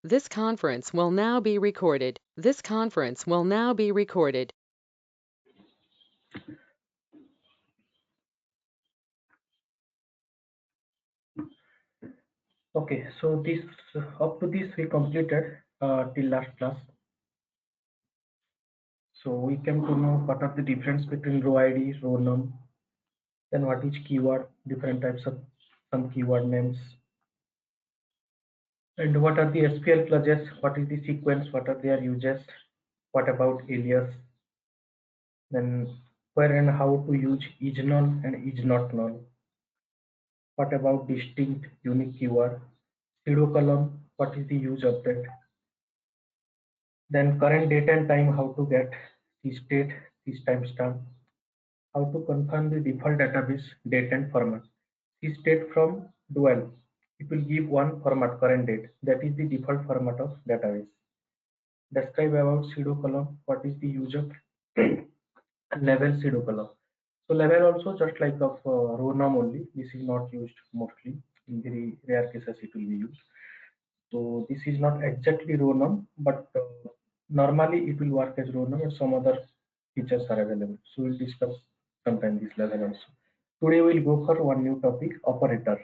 This conference will now be recorded. This conference will now be recorded. Okay, so this up to this we completed till last class. So we came to know what are the difference between row ID, row num, then what is keyword, different types of some keyword names, and what are the SQL clauses, what is the sequence, what are their uses, what about alias, then where and how to use is null and is not null, what about distinct unique keyword, pseudo column, what is the use of that, then current date and time, how to get the state, this timestamp, how to confirm the default database date and format. This state from dual, it will give one format current date, that is the default format of database. Describe about pseudo column, what is the use of level pseudo column. So level also just like of row num only, this is not used mostly, in very rare cases it will be used. So this is not exactly row num, but normally it will work as row num and some other features are available. So we'll discuss sometime this level also. Today we'll go for one new topic, operator.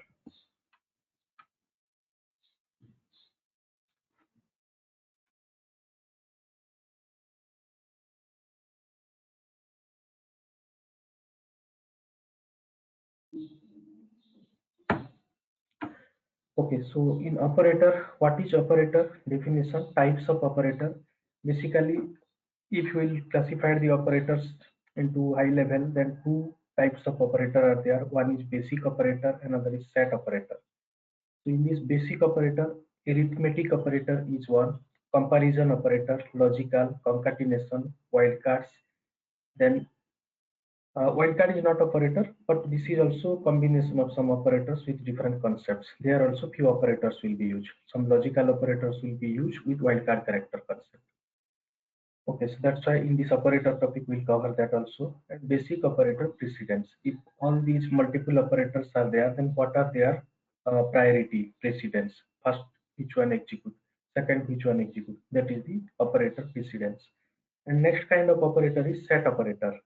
Okay, so in operator, what is operator? Definition, types of operator. Basically, if we will classify the operators into high level, then two types of operator are there. One is basic operator, another is set operator. So in this basic operator, arithmetic operator is one, comparison operator, logical, concatenation, wildcards. Then wildcard is not operator, but this is also combination of some operators with different concepts. There are also few operators will be used. Some logical operators will be used with wildcard character concept. Okay, so that's why in this operator topic we'll cover that also. And basic operator precedence. If all these multiple operators are there, then what are their priority precedence? First, which one execute? Second, which one execute? That is the operator precedence. And next kind of operator is set operator.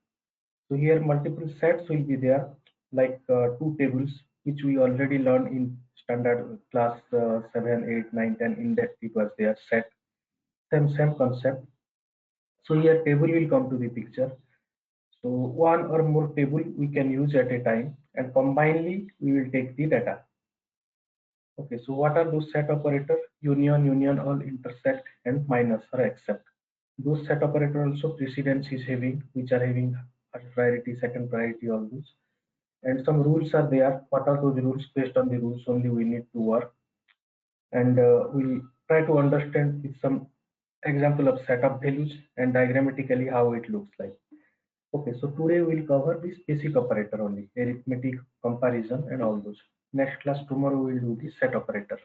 So here multiple sets will be there, like two tables, which we already learned in standard class 7, 8, 9, 10. In that it was there set. Same concept. So here table will come to the picture. So one or more table we can use at a time, and combinedly we will take the data. Okay, so what are those set operators? Union, all, intersect, and minus or except. Those set operator also precedence is having, which are having first priority, second priority, all those. And some rules are there. What are those rules? Based on the rules only we need to work, and we try to understand with some example of set of values and diagrammatically how it looks like. Okay, so today we'll cover this basic operator only, arithmetic, comparison, and all those. Next class tomorrow we'll do the set operator.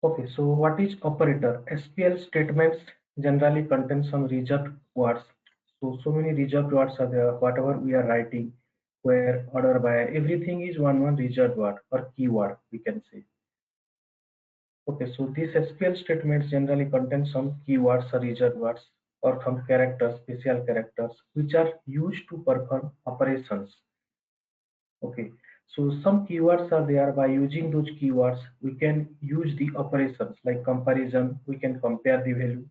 Okay, so what is operator? SQL statements generally contain some reserved words. So many reserved words are there. Whatever we are writing, where, order by, everything is one reserved word or keyword, we can say. Okay, so these SQL statements generally contain some keywords or reserved words or some characters, special characters, which are used to perform operations. Okay, so some keywords are there. By using those keywords, we can use the operations like comparison, we can compare the value,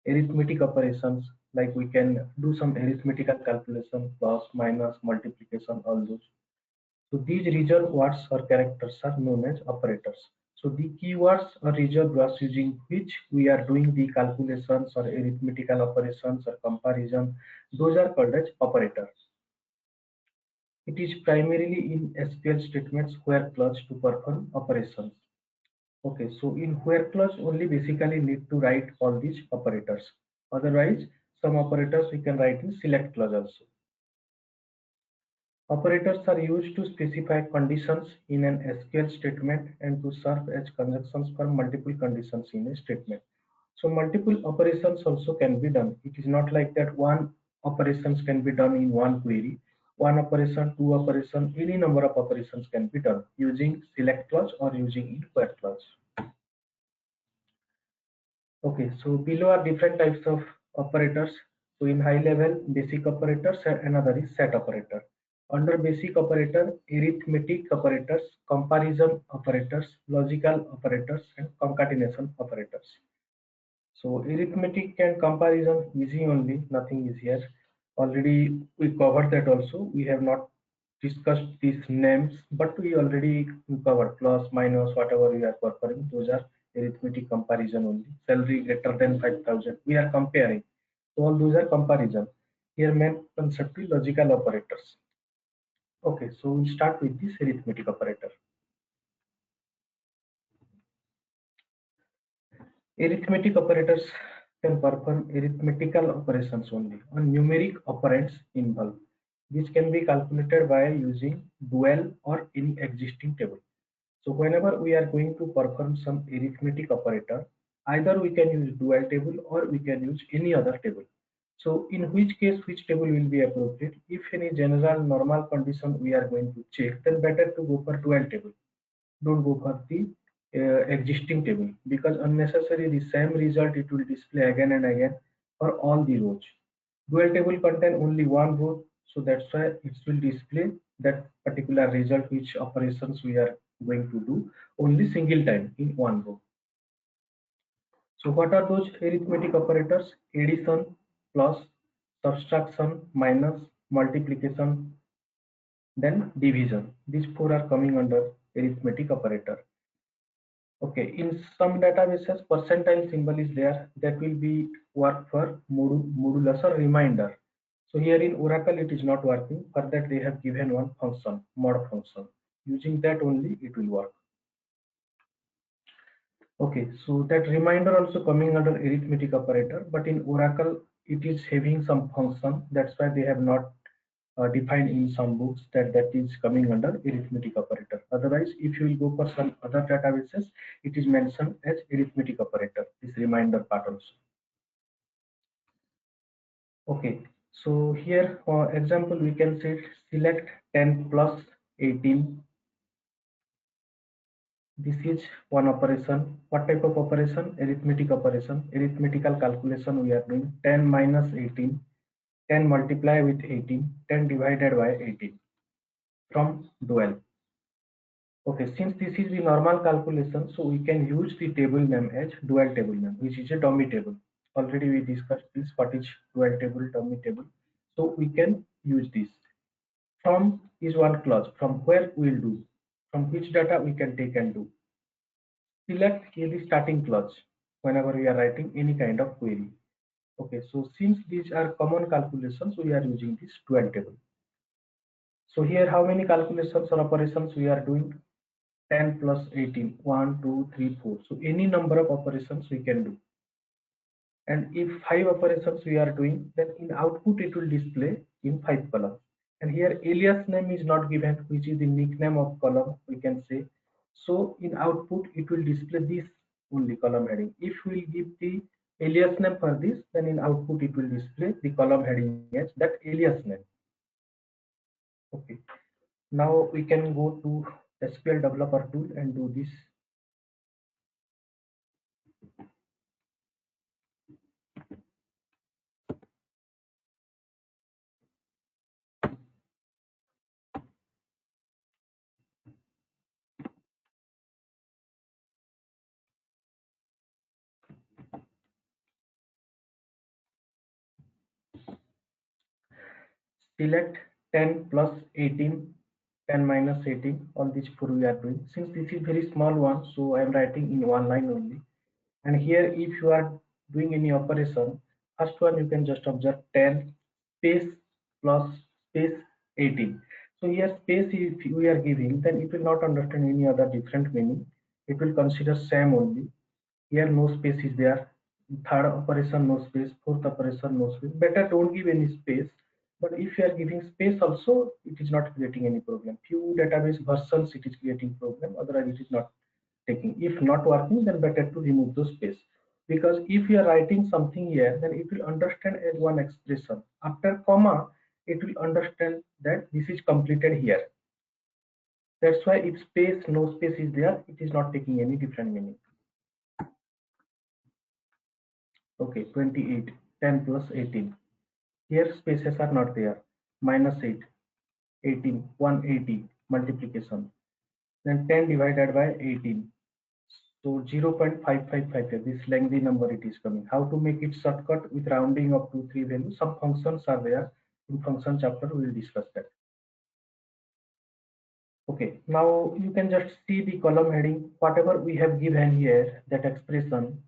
arithmetic operations, like we can do some arithmetical calculation, plus, minus, multiplication, all those. So these reserved words or characters are known as operators. So the keywords or reserved words using which we are doing the calculations or arithmetical operations or comparison, those are called as operators. It is primarily in SQL statements where clause to perform operations. Okay, so in where clause only basically need to write all these operators. Otherwise, some operators we can write in select clause also. Operators are used to specify conditions in an SQL statement and to serve as conjunctions for multiple conditions in a statement. So multiple operations also can be done. It is not like that one operations can be done in one query. one operation, two operation, any number of operations can be done using select clause or using in where clause. Okay, so below are different types of operators. So in high level, basic operators and another is set operator. Under basic operator, arithmetic operators, comparison operators, logical operators, and concatenation operators. So arithmetic and comparison easy only, nothing is here. Already we covered that also. We have not discussed these names, but we already covered plus, minus, whatever we are performing. Those are arithmetic comparison only. Salary greater than 5,000. We are comparing. So all those are comparison. Here main concept is logical operators. Okay, so we start with this arithmetic operator. Arithmetic operators can perform arithmetical operations only on numeric operands involved. This can be calculated by using dual or any existing table. So whenever we are going to perform some arithmetic operator, either we can use dual table or we can use any other table. So in which case, which table will be appropriate? If any general normal condition we are going to check, then better to go for dual table. Don't go for the existing table, because unnecessary the same result it will display again and again for all the rows. Dual table contain only one row, so that's why it will display that particular result which operations we are going to do only single time in one row. So what are those arithmetic operators? Addition, plus, subtraction, minus, multiplication, then division. These four are coming under arithmetic operator. Okay, in some databases, percentile symbol is there, that will be work for modulus or remainder. So here in Oracle it is not working. For that they have given one function, mod function. Using that only it will work. Okay, so that remainder also coming under arithmetic operator, but in Oracle it is having some function. That's why they have not defined in some books that is coming under arithmetic operator. Otherwise, if you will go for some other databases, it is mentioned as arithmetic operator, this remainder part also. Okay, so here for example we can say select 10 plus 18. This is one operation. What type of operation? Arithmetic operation. Arithmetical calculation we are doing. 10 minus 18, 10 multiply with 18, 10 divided by 18 from dual. Okay, since this is the normal calculation, so we can use the table name as dual table name, which is a dummy table. Already we discussed this, what is dual table, dummy table. So we can use this. From is one clause, from where we will do, from which data we can take and do. Select here the starting clause whenever we are writing any kind of query. Okay, so since these are common calculations, we are using this dual table. So here how many calculations or operations we are doing? 10 plus 18, 1, 2, 3, 4. So any number of operations we can do. And if 5 operations we are doing, then in output it will display in 5 columns. And here alias name is not given, which is the nickname of column, we can say. So in output it will display this only column heading. If we give the alias name for this, then in output it will display the column heading as that alias name. Okay. Now we can go to SQL developer tool and do this. Select 10 plus 18, 10 minus 18, all these four we are doing. Since this is very small one, so I am writing in one line only. And here if you are doing any operation, first one you can just observe 10 space plus space 18. So here space if we are giving, then it will not understand any other different meaning. It will consider same only. Here no space is there. Third operation no space, fourth operation no space. Better don't give any space. But if you are giving space also, it is not creating any problem. Few database versions it is creating problem, otherwise it is not taking. If not working, then better to remove the space. Because if you are writing something here, then it will understand as one expression. After comma, it will understand that this is completed here. That's why if space, no space is there, it is not taking any different meaning. Okay, 28, 10 plus 18. Here spaces are not there. Minus 8, 18, 180 multiplication. Then 10 divided by 18. So 0.5555, this lengthy number it is coming. How to make it shortcut with rounding up to 3 values? Some functions are there. In function chapter, we will discuss that. Okay, now you can just see the column heading. Whatever we have given here, that expression,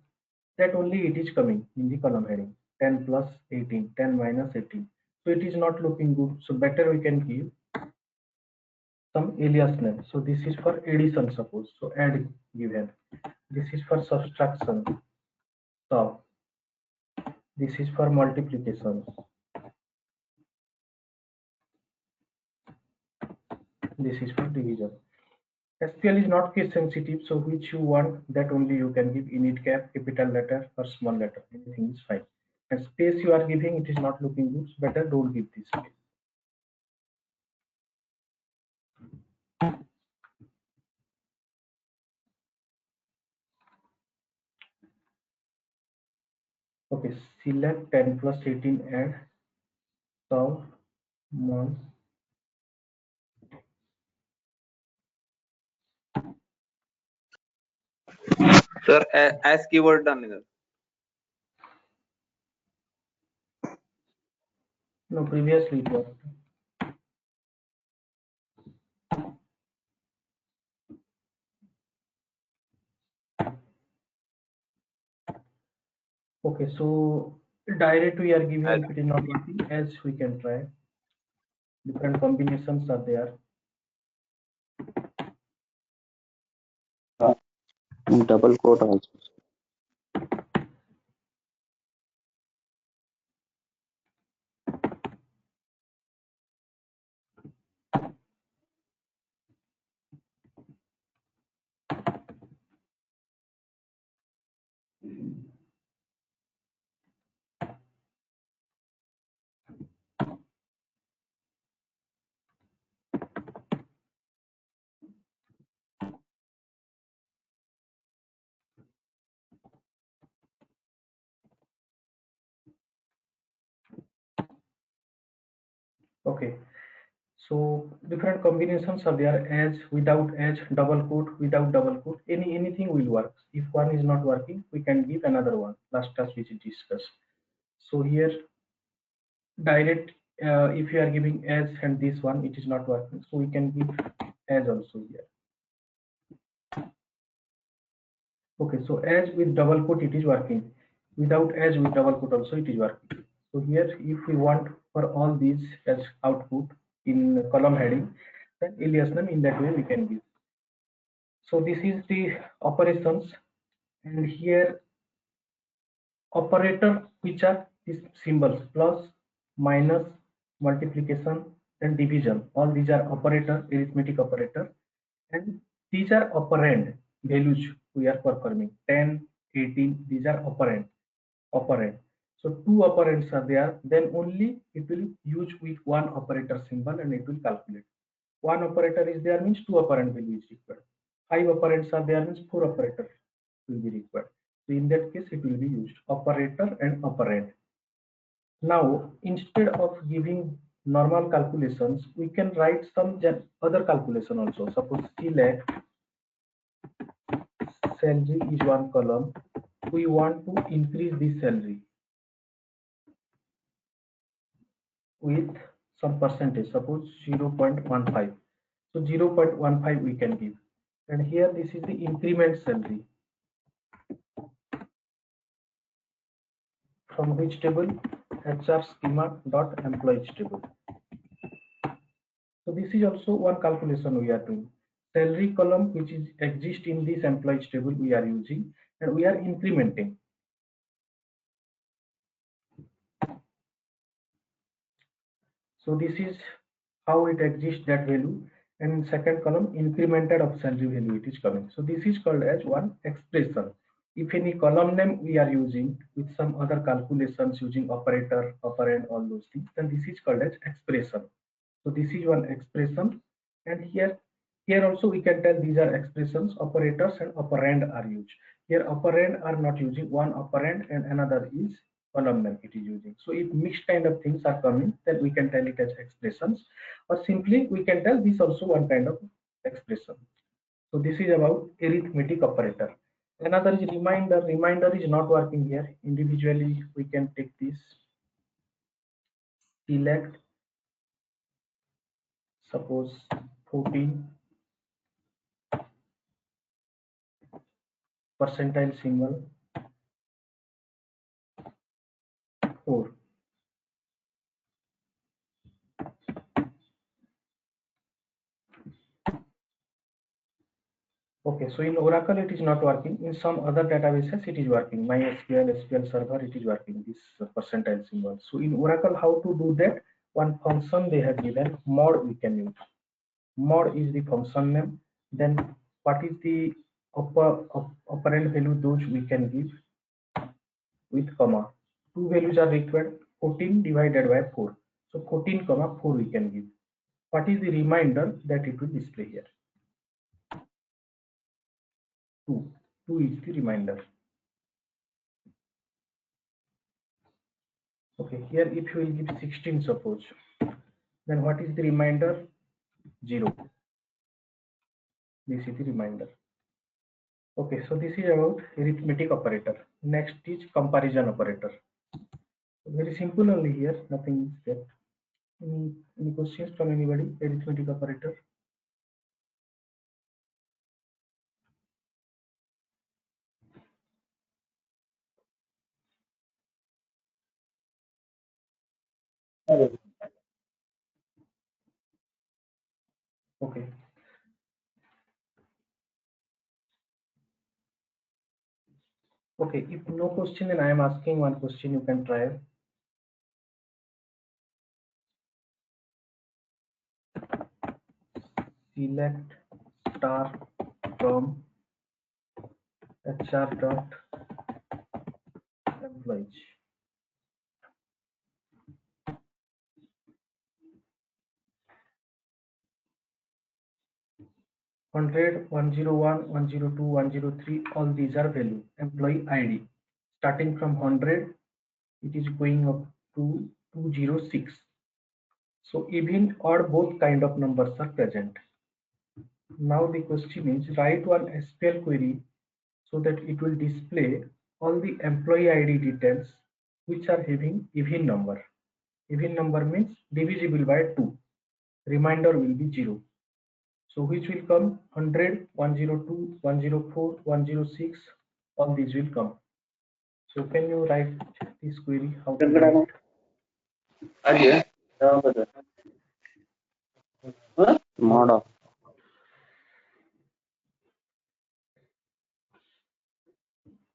that only it is coming in the column heading. 10 plus 18, 10 minus 18. So it is not looking good. So better we can give some alias name. So this is for addition, suppose. So add given. This is for subtraction. So this is for multiplication. This is for division. SQL is not case sensitive, so which you want, that only you can give init cap, capital letter or small letter. Anything is fine. And space you are giving, it is not looking good. So better don't give this space. Okay, select 10 plus 18 and solve one. Sir, as keyword done is. No, previously it was. Okay, so direct we are giving, if it is not working, as we can try. Different combinations are there. Double quote also. Okay, so different combinations are there, as, without as, double quote, without double quote. Anything will work. If one is not working, we can give another one. Last class we discussed. So here direct, if you are giving as and this one, it is not working. So we can give as also here. Okay, so as with double quote it is working. Without as with double quote also it is working. So here, if we want for all these as output in column heading, then alias name in that way we can give. So this is the operations, and here operator which are these symbols plus, minus, multiplication and division. All these are operator, arithmetic operator, and these are operand values we are performing. 10, 18, these are operand. So two operands are there, then only it will use with one operator symbol and it will calculate. One operator is there means two operand value is required. 5 operands are there means 4 operators will be required. So in that case, it will be used operator and operand. Now, instead of giving normal calculations, we can write some other calculation also. Suppose select salary is one column. We want to increase this salary with some percentage, suppose 0.15. So 0.15 we can give. And here this is the increment salary. From which table? HR schema dot employees table. So this is also one calculation we are doing. Salary column which is exist in this employees table we are using, and we are incrementing. So this is how it exists, that value, and in second column incremented of salary value it is coming. So this is called as one expression. If any column name we are using with some other calculations using operator, operand, all those things, then this is called as expression. So this is one expression, and here also we can tell these are expressions. Operators and operand are used. Here operand are not using, one operand and another is column name it is using. So if mixed kind of things are coming, then we can tell it as expressions, or simply we can tell this also one kind of expression. So this is about arithmetic operator. Another is reminder. Reminder is not working here. Individually we can take this, select, suppose 14, percentile symbol 4. Okay, so in Oracle it is not working. In some other databases it is working. MySQL, SQL Server, it is working, this percentile symbol. So in Oracle, how to do that? One function they have given, mod we can use. Mod is the function name. Then what is the operand value, those we can give with comma. Two values are required, 14 divided by 4. So 14 comma 4 we can give. What is the reminder that it will display here? 2. 2 is the reminder. Okay, here if you will give 16 suppose, then what is the reminder? 0. This is the reminder. Okay, so this is about arithmetic operator. Next is comparison operator. Very simple only here, nothing is there. Any questions from anybody? Arithmetic operator. Okay. Okay, if no question, then I am asking one question, you can try. Select star from HR dot employees. Hundred, 101, 102, 103, all these are value. Employee ID. Starting from 100, it is going up to 206. So even or both kind of numbers are present. Now the question is, write one SQL query so that it will display all the employee ID details which are having even number. Even number means divisible by 2. Remainder will be 0. So which will come? 100, 102, 104, 106, all these will come. So can you write this query? How to write? Mod.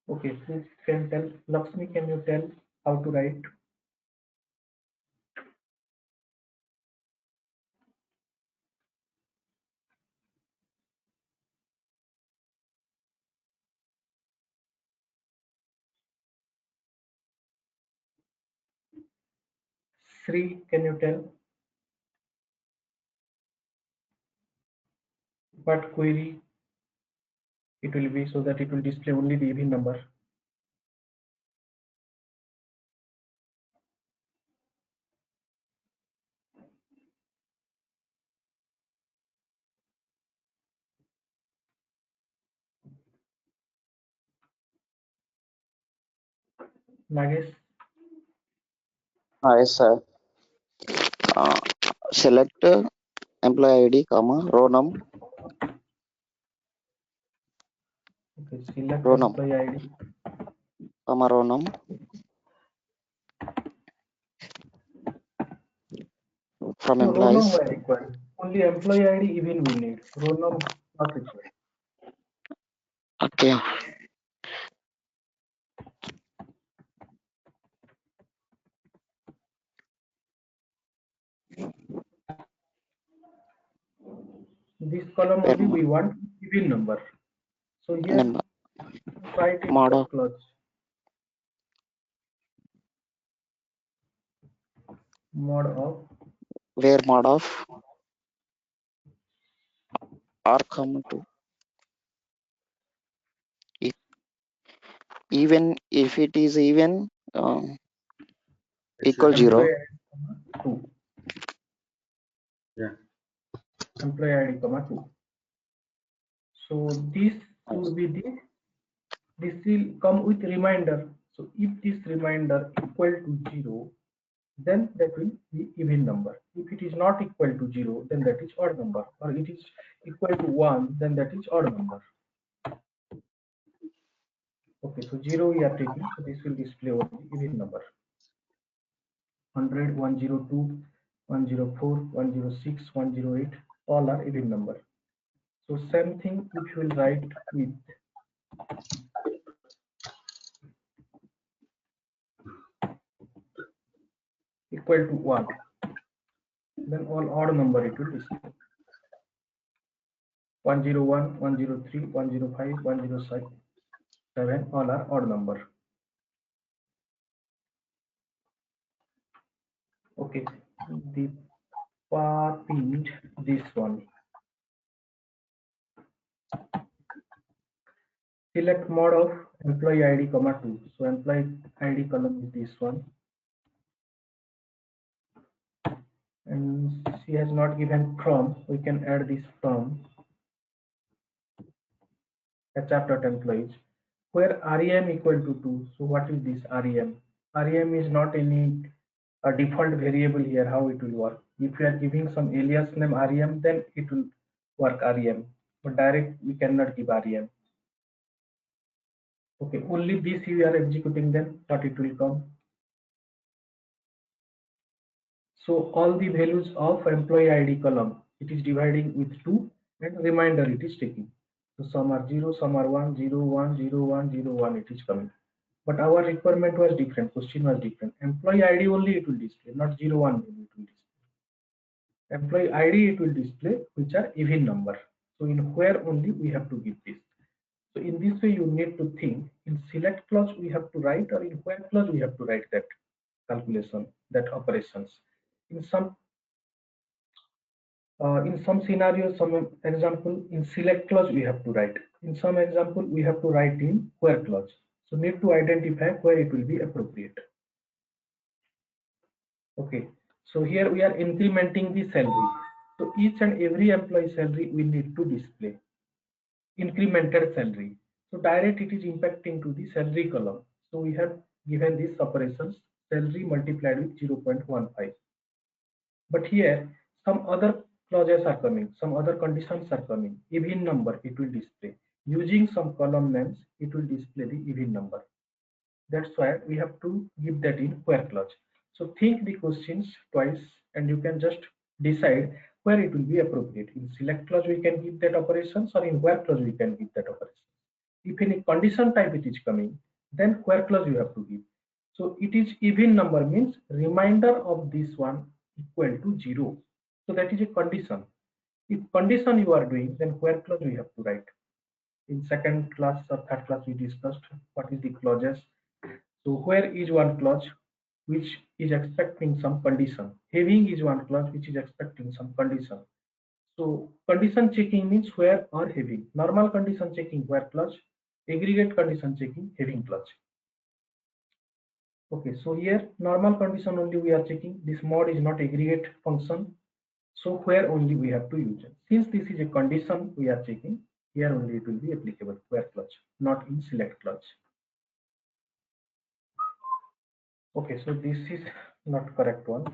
Okay, please can tell. Lakshmi, can you tell how to write? Sri, can you tell what query it will be so that it will display only the even number? Nagesh? Yes, sir. Select employee ID, comma, row num, Okay, select row num, employee ID. comma, row num from No, row num employees. were required. Only employee ID even we need. Row num not required. Okay. This column only we want even number. So here Number. write in Mod where of clause. Mod of where mod of r comma 2. If even if it is even equal 0. employee ID, 2. Yeah. Employee ID, 2. So this should be this will come with reminder. So if this reminder equal to 0, then that will be even number. If it is not equal to 0, then that is odd number, or it is equal to 1, then that is odd number. Okay, so 0 we are taking, so this will display only even number. 100, 102, 104, 106, 108, all are even number. So same thing if you will write with equal to 1, then all odd number it will display. 101, 103, 105, 107, all are odd number. Okay, the pinned this one. Select mode of employee ID, 2. So employee ID column is this one. And she has not given from, we can add this from HR.employees, where REM equal to 2. So what is this REM? REM is not any default variable here, how it will work. If you are giving some alias name REM, then it will work REM. But direct we cannot give REM. Okay, only this you are executing, then what it will come. So all the values of employee ID column, it is dividing with 2, and reminder it is taking. So some are 0, some are 1, 0, 1, 0, 1, 0, 1, it is coming. But our requirement was different, question was different. Employee ID only it will display, not 0, 1 value it will display. Employee ID it will display, which are even number. So in where only we have to give this. So in this way you need to think, in select clause we have to write, or in where clause we have to write that calculation, that operations. In some scenarios, some example, in select clause we have to write. In some example, we have to write in where clause. So need to identify where it will be appropriate. Okay. So here we are incrementing the salary. So each and every employee salary we need to display incremented salary. So direct it is impacting to the salary column. So we have given these operations salary multiplied with 0.15. But here some other clauses are coming, some other conditions are coming. Even number it will display. Using some column names, it will display the even number. That's why we have to give that in where clause. So think the questions twice, and you can just decide where it will be appropriate. In select clause we can give that operations, or in where clause we can give that operation. If any condition type it is coming, then where clause you have to give. So it is even number means remainder of this one equal to 0. So that is a condition. If condition you are doing, then where clause we have to write. In second class or third class we discussed what is the clauses. So where is one clause which is expecting some condition. Having is one clause which is expecting some condition. So condition checking means where or having. Normal condition checking where clause. Aggregate condition checking having clause. Okay, so here normal condition only we are checking. This mod is not aggregate function. So where only we have to use it. Since this is a condition we are checking, here only it will be applicable where clause, not in select clause. Okay, so this is not correct one.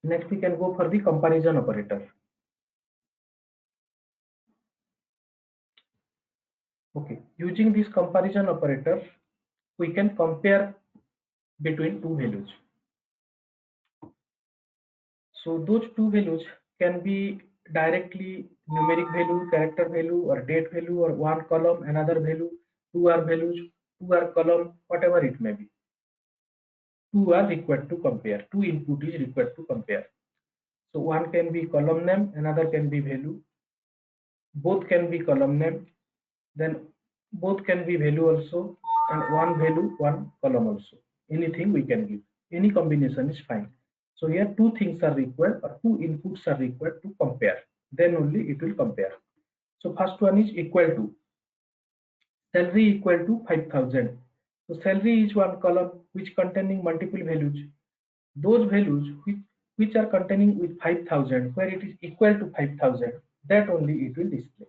Next we can go for the comparison operator. Okay, using this comparison operator, we can compare between two values. So those two values can be directly numeric value, character value, or date value, or one column, another value, two are values, two are column, whatever it may be. Two are required to compare. Two input is required to compare. So one can be column name, another can be value. Both can be column name. Then both can be value also, and one value, one column also. Anything we can give. Any combination is fine. So here two things are required, or two inputs are required to compare. Then only it will compare. So first one is equal to salary equal to 5,000. So salary is one column which containing multiple values. Those values which are containing with 5,000, where it is equal to 5,000, that only it will display.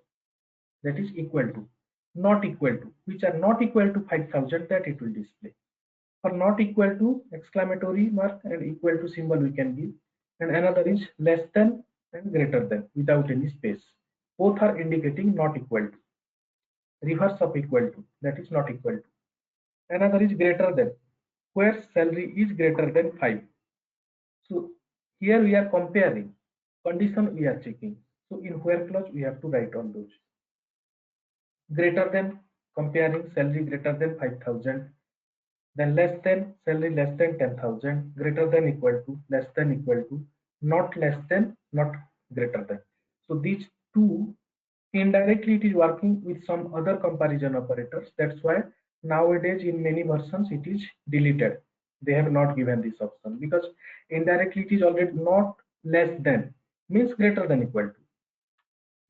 That is equal to. Not equal to, which are not equal to 5,000, that it will display. For not equal to, exclamatory mark and equal to symbol we can give, and another is less than and greater than without any space. Both are indicating not equal to. Reverse of equal to, that is not equal to. Another is greater than, where salary is greater than 5. So here we are comparing, condition we are checking. So in where clause we have to write all those. Greater than, comparing salary greater than 5,000. Then less than, salary less than 10,000. Greater than equal to, less than equal to, not less than, not greater than. So these two, indirectly it is working with some other comparison operators. That's why nowadays in many versions it is deleted. They have not given this option because indirectly it is already not less than, means greater than equal to,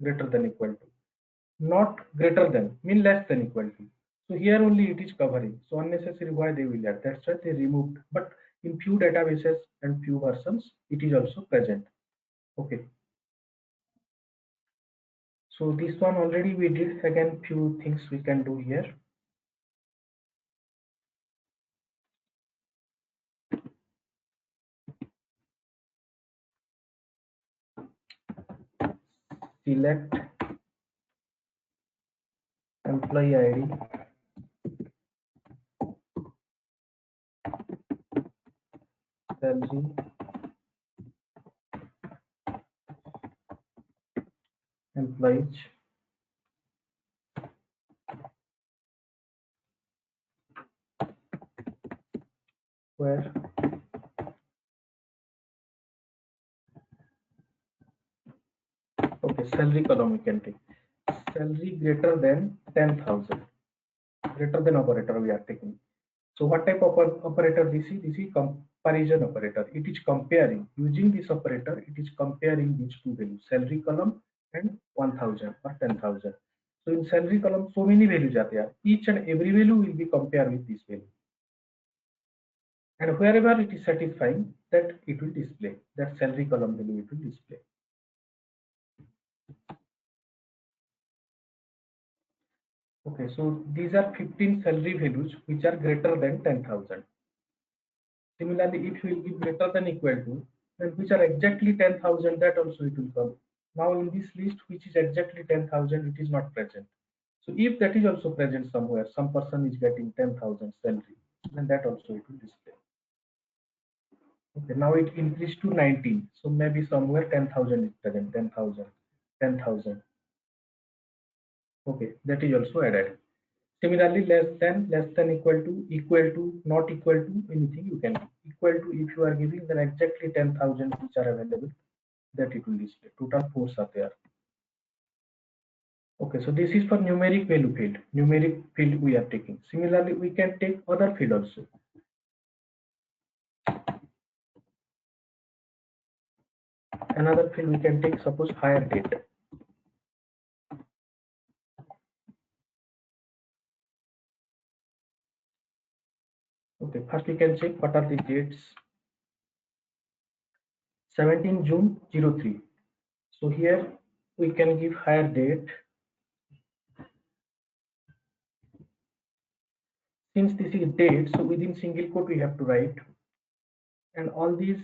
greater than equal to, not greater than, mean less than equal to. So here only it is covering. So unnecessary why they will add. That's why they removed. But in few databases and few versions, it is also present. Okay. So this one already we did. Again, few things we can do here. Select employee ID, salary, employees, where okay, salary column we can take. Salary greater than 10,000. Greater than operator we are taking. So what type of operator this is? This is comparison operator. It is comparing. Using this operator, it is comparing these two values, salary column and 1,000 or 10,000. So in salary column, so many values are there. Each and every value will be compared with this value. And wherever it is satisfying, that it will display. That salary column value it will display. Okay, so these are 15 salary values which are greater than 10,000. Similarly, if you will give greater than equal to, then which are exactly 10,000, that also it will come. Now in this list, which is exactly 10,000, it is not present. So if that is also present somewhere, some person is getting 10,000 salary, then that also it will display. Okay, now it increased to 19. So maybe somewhere 10,000 is present, 10,000, 10,000. Okay, that is also added. Similarly, less than, equal to, not equal to, anything you can. Equal to, if you are giving, then exactly 10,000 which are available, that it will display. Total 4 are there. Okay, so this is for numeric value field. Numeric field we are taking. Similarly, we can take other field also. Another field we can take, suppose hire date. Okay, first we can check what are the dates. 17 June 03. So here we can give hire date. Since this is date, so within single quote we have to write, and all these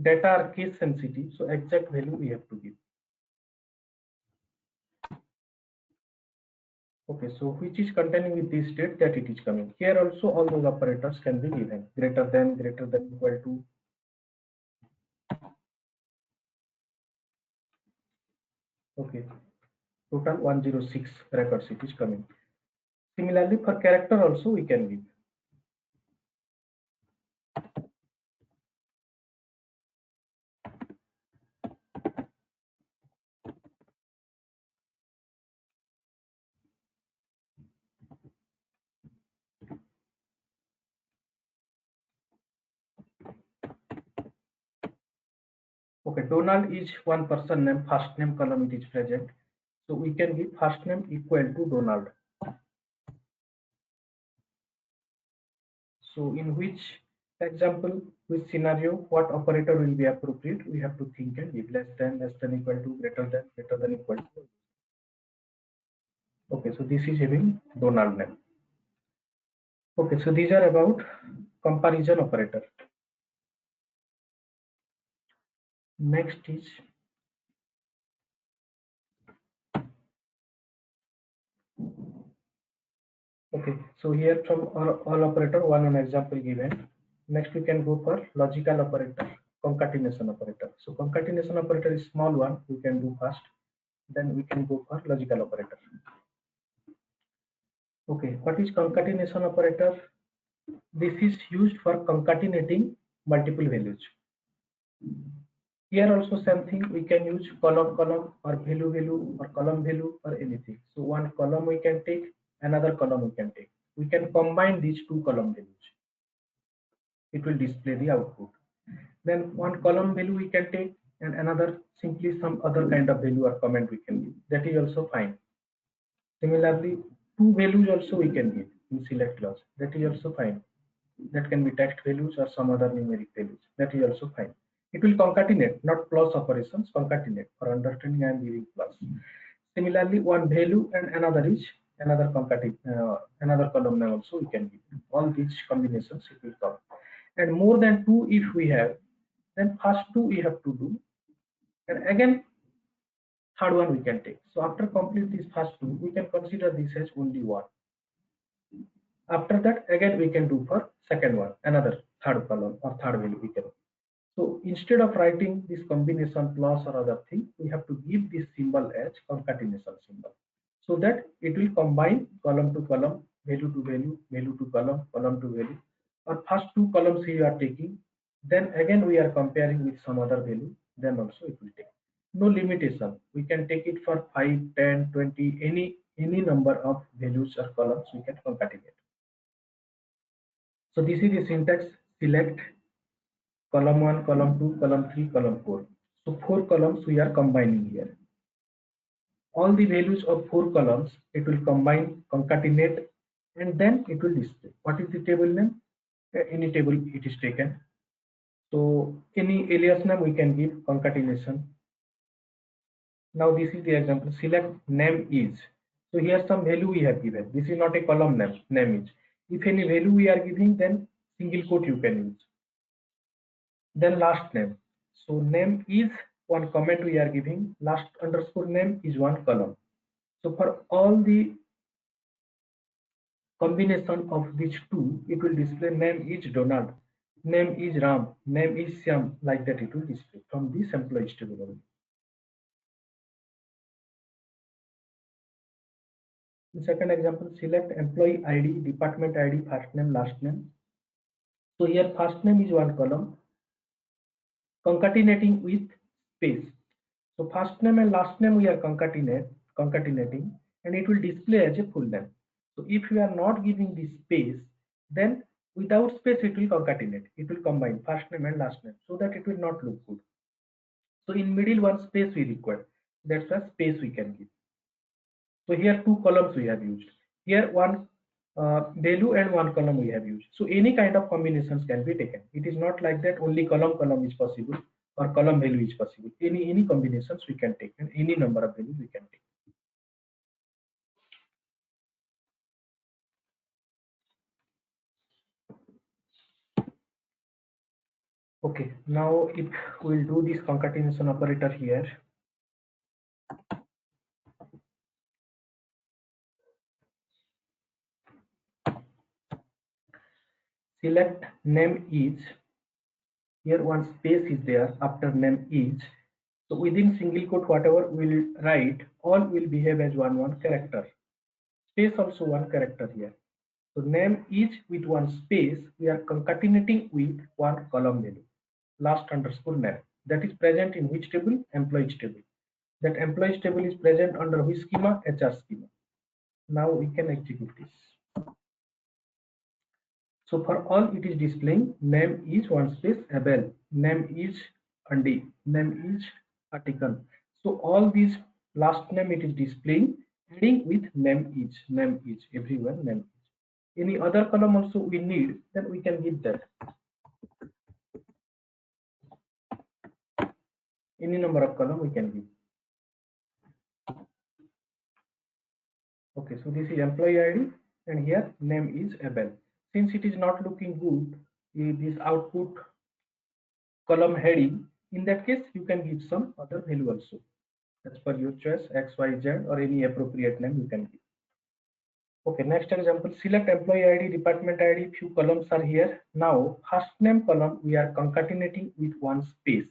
data are case sensitive, so exact value we have to give. Okay, so which is containing with this date, that it is coming. Here also all those operators can be given, greater than, equal to. Okay, total 106 records it is coming. Similarly, for character also we can give. Okay, Donald is one person name, first name column it is present. So we can give first name equal to Donald. So in which example, which scenario, what operator will be appropriate? We have to think and give less than, equal to, greater than, equal to. Okay, so this is having Donald name. Okay, so these are about comparison operator. Next is okay. So here from all operator, one example given. Next we can go for logical operator, concatenation operator. So concatenation operator is small one. We can do first. Then we can go for logical operator. Okay, what is concatenation operator? This is used for concatenating multiple values. Here also same thing, we can use column or value or column value or anything. So one column we can take, another column we can take. We can combine these two column values. It will display the output. Then one column value we can take and another simply some other kind of value or comment we can give. That is also fine. Similarly, two values also we can give in select clause. That is also fine. That can be text values or some other numeric values. That is also fine. It will concatenate, not plus operations, concatenate. For understanding, I am giving plus. Similarly, one value and another is another concatenate, another column name also we can give. All these combinations it will come. And more than two if we have, then first two we have to do. And again, third one we can take. So after complete this first two, we can consider this as only one. After that, again we can do for second one, another third column or third value we can. So instead of writing this combination plus or other thing, we have to give this symbol as concatenation symbol, so that it will combine column to column, value to value, value to column, column to value. Or first two columns we are taking, then again we are comparing with some other value, then also it will take. No limitation. We can take it for 5, 10, 20, any number of values or columns we can concatenate. So this is the syntax: select column 1, column 2, column 3, column 4. So 4 columns we are combining here. All the values of 4 columns it will combine, concatenate, and then it will display. What is the table name? Any table it is taken. So any alias name we can give concatenation. Now this is the example. Select name is. So here some value we have given. This is not a column name. Name is. If any value we are giving, then single quote you can use. Then last name. So name is one comment we are giving. Last underscore name is one column. So for all the combination of these two, it will display name is Donald, name is Ram, name is Syam, like that it will display from this employees table only. The second example, select employee ID, department ID, first name, last name. So here first name is one column, concatenating with space. So first name and last name we are concatenating, and it will display as a full name. So if you are not giving this space, then without space it will concatenate. It will combine first name and last name, so that it will not look good. So in middle one space we require. That's why space we can give. So here two columns we have used. Here one value and one column we have used. So any kind of combinations can be taken. It is not like that only column is possible or column value is possible. Any combinations we can take, and any number of values we can take. Okay, now if we'll do this concatenation operator here. Select name is. Here one space is there after name is. So within single quote, whatever we'll write, all will behave as one character. Space also one character here. So name is with one space, we are concatenating with one column value, last underscore name. That is present in which table? Employees table. That employees table is present under which schema? HR schema. Now we can execute this. So for all it is displaying name is one space Abel, name is Andy. Name is article. So all these last name it is displaying, adding with name is everyone name is. Any other column also we need, then we can give that. Any number of column we can give. Okay, so this is employee ID and here name is Abel. Since it is not looking good, this output column heading, in that case you can give some other value also. As per your choice, X, Y, Z or any appropriate name you can give. Okay, next example, select employee ID, department ID, few columns are here. Now, first name column we are concatenating with one space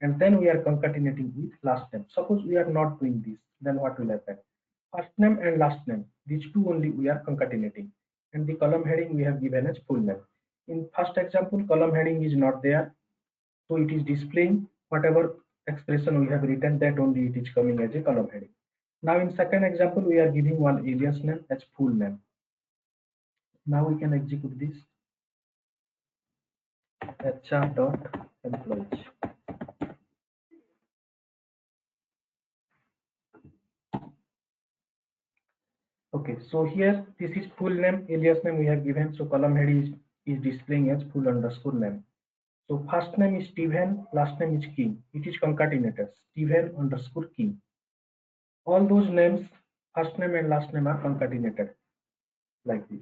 and then we are concatenating with last name. Suppose we are not doing this, then what will happen? First name and last name, these two only we are concatenating and the column heading we have given as full name. In first example, column heading is not there, so it is displaying whatever expression we have written, that only it is coming as a column heading. Now in second example, we are giving one alias name as full name. Now we can execute this. HR.employees. Okay, so here this is full name, alias name we have given, so column head is displaying as full underscore name. So first name is Stephen, last name is King. It is concatenated, Stephen underscore King. All those names, first name and last name are concatenated like this.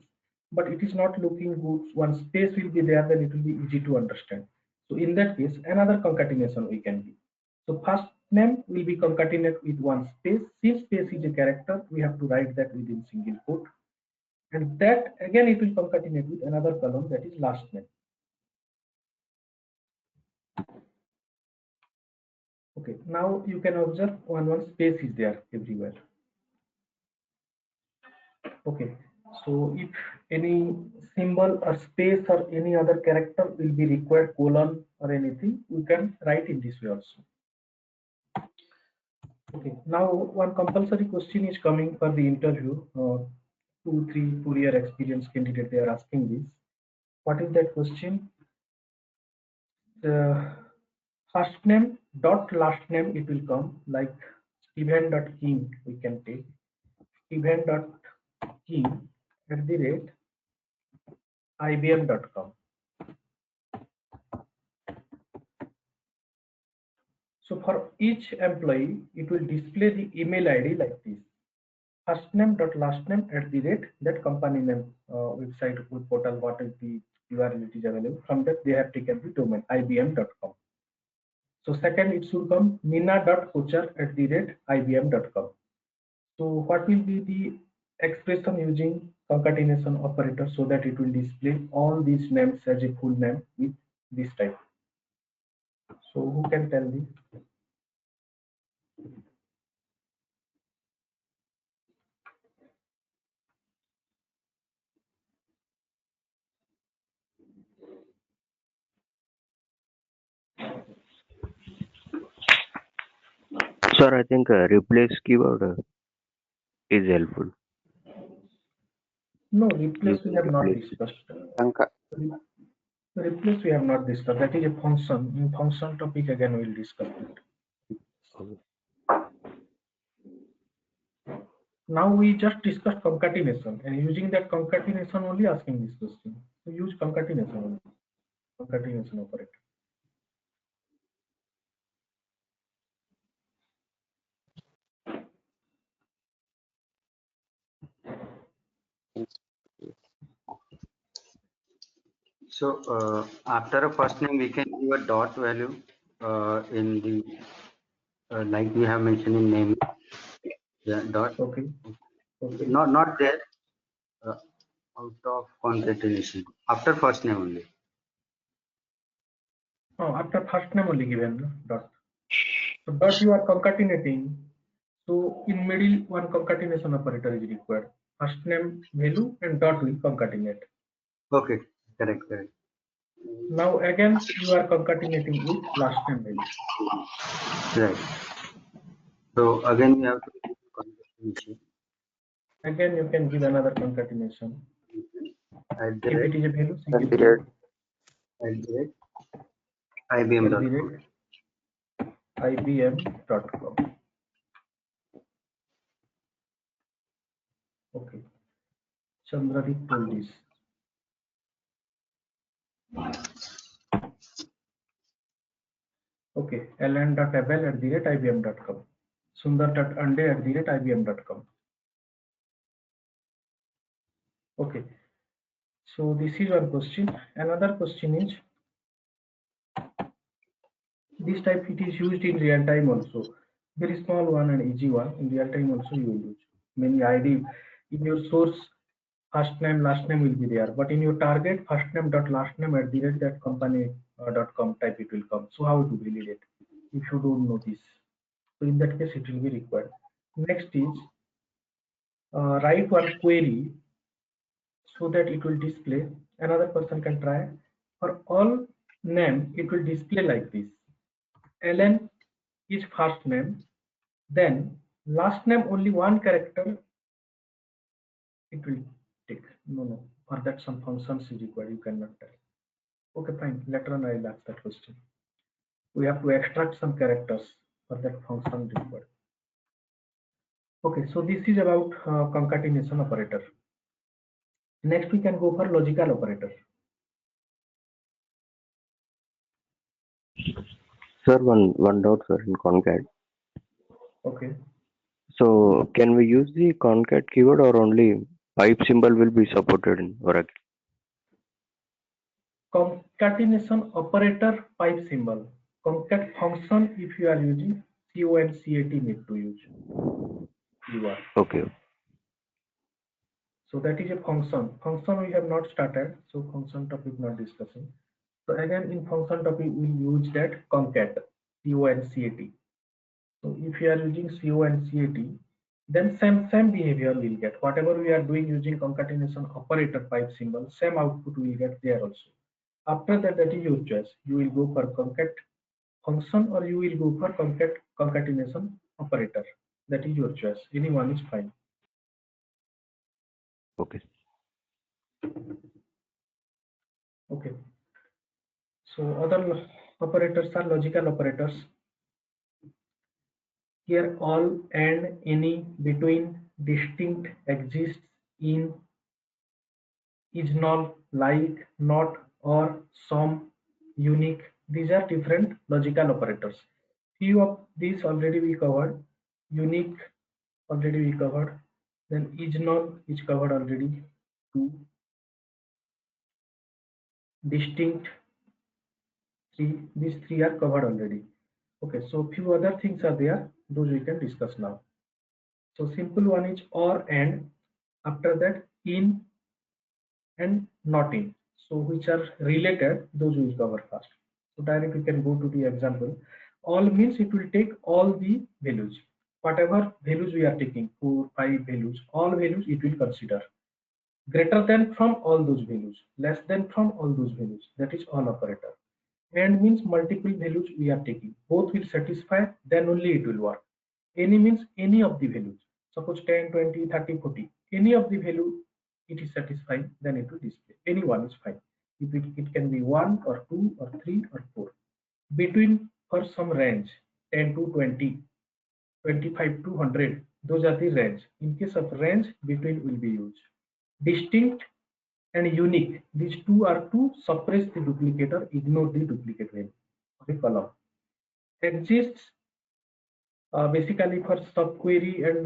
But it is not looking good. One space will be there, then it will be easy to understand. So in that case, another concatenation we can give. So first name will be concatenated with one space. Since space is a character, we have to write that within single quote. And that again it will concatenate with another column, that is last name. Okay, now you can observe one space is there everywhere. Okay, so if any symbol or space or any other character will be required, colon or anything, we can write in this way also. Okay, now one compulsory question is coming for the interview. 2, 3, 4 year experience candidate, they are asking this. What is that question? The first name dot last name it will come like Stephen dot King. We can take Stephen dot King at the rate IBM.com. So for each employee, it will display the email ID like this. First name dot last name at the rate that company name website portal, what is the URL it is available. From that they have taken the domain IBM.com. So second it should come Mina.Kochar at the rate IBM.com. So what will be the expression using concatenation operator so that it will display all these names as a full name with this type. So who can tell me? Sir, I think replace keyword is helpful. No, replace we have not Replace. discussed. Conca Replace we have not discussed. That is a function. In function topic again we will discuss it. Okay. Now we just discussed concatenation and using that concatenation only asking this question. So use concatenation only. Concatenation operator. So after a first name, we can give a dot value in the like we have mentioned in name. Yeah, dot. Okay. Okay. Not there. Out of concatenation. After first name only. Oh, after first name only given no? Dot. So dot you are concatenating. So in middle one concatenation operator is required. First name value and dot will concatenate. Okay, correct. Now again you are concatenating with last name value. Right. So again we have to give concatenation. Again you can give another concatenation. At the If rate, it is a value, at single the quote. rate at the rate At the IBM.com. rate ibm.com. Okay, Chandradeep told this. Okay, ln.abel@ibm.com, sundar.ande@ibm.com. Okay, so this is one question. Another question is, this type it is used in real time also. Very small one and easy one. In real time also you will use. Many ID in your source, first name, last name will be there, but in your target, first name dot last name at the rate that company .com type it will come. So how to validate it if you don't know this? So in that case, it will be required. Next is write one query so that it will display. Another person can try. For all name, it will display like this. ln is first name, then last name only one character it will take. No, for that some functions is required, you cannot tell. Okay, fine, later on I will ask that question. We have to extract some characters for that function required. Okay, so this is about concatenation operator. Next we can go for logical operator. Sir, one doubt, sir, in concat. Okay, So can we use the concat keyword or only pipe symbol will be supported in Oracle? concatenation operator pipe symbol. Concat function if you are using concat need to use. You are. Okay. So that is a function. Function we have not started, so function topic not discussing. So again in function topic we use that concat, concat. So if you are using concat, then same behavior will get. Whatever we are doing using concatenation operator pipe symbol, same output will get there also. After that, that is your choice. You will go for concat function or you will go for concatenation operator. That is your choice. Any one is fine. Okay. Okay. So other operators are logical operators. Here all, and, any, between, distinct, exists, in, is null, like, not, or, some, unique. These are different logical operators. Few of these already we covered. Unique already we covered. Then is null is covered already. Two. Distinct, three. These three are covered already. Okay, so few other things are there. Those we can discuss now. So simple one is or, and. After that, in and not in. So which are related, those we will cover first. So directly we can go to the example. All means it will take all the values. Whatever values we are taking, 4, 5 values, all values it will consider. Greater than from all those values, less than from all those values. That is all operator. And means multiple values we are taking. Both will satisfy, then only it will work. Any means any of the values. Suppose 10, 20, 30, 40. Any of the value it is satisfying, then it will display. Any one is fine. If it can be 1 or 2 or 3 or 4. Between for some range, 10 to 20, 25 to 100. Those are the range. In case of range, between will be used. Distinct and unique. These two are to suppress the duplicate or ignore the duplicate value of the column. Exists basically for subquery and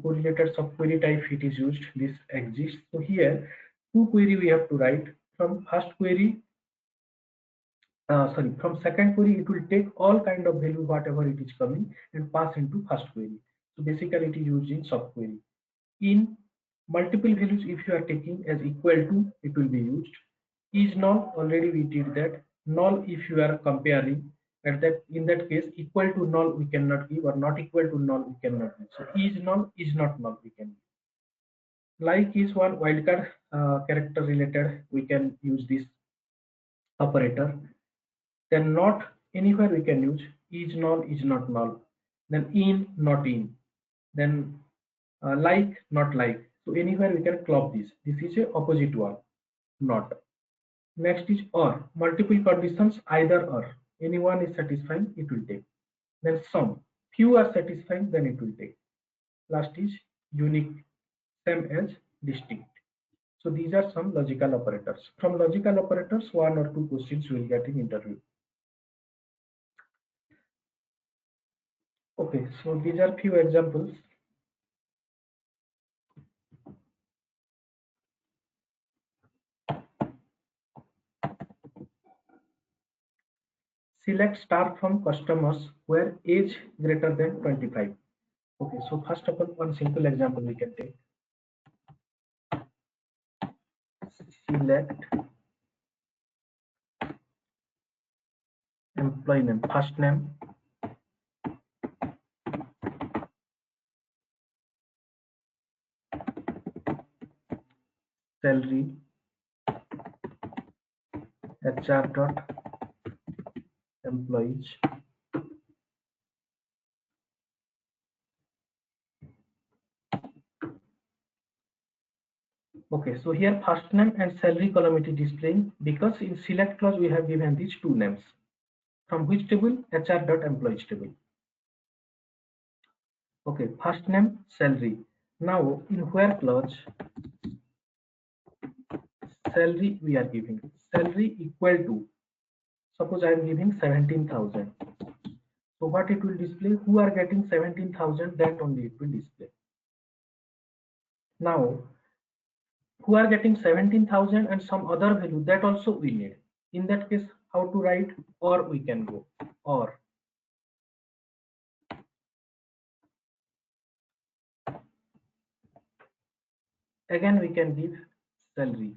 correlated subquery type it is used. This exists. So here two query we have to write. From first query, from second query it will take all kind of value whatever it is coming and pass into first query. So basically it is used in subquery. In multiple values if you are taking as equal to, it will be used. Is null, already we did that. Null if you are comparing, at that in that case equal to null we cannot give, or not equal to null we cannot give. So is null, is not null we can give. Like is one wildcard character related, we can use this operator. Then not, anywhere we can use. Is null, is not null. Then in, not in. Then like, not like. So anywhere we can club this. This is a opposite one, not. Next is or, multiple conditions either or. Any one is satisfying, it will take. then sum. Few are satisfying, then it will take. Last is unique, same as distinct. So these are some logical operators. From logical operators, 1 or 2 questions you will get in interview. Okay, so these are few examples. Select star from customers where age greater than 25. Okay, so first of all, one simple example we can take. Select employee name, first name, salary, HR dot employees. Okay, so here first name and salary column it is displaying because in select clause we have given these two names. From which table? HR dot employees table. Okay, first name, salary. Now in where clause salary we are giving salary equal to, suppose I am giving 17,000. So what it will display? Who are getting 17,000? That only it will display. Now who are getting 17,000 and some other value, that also we need. In that case, how to write? Or we can go or. Again we can give salary.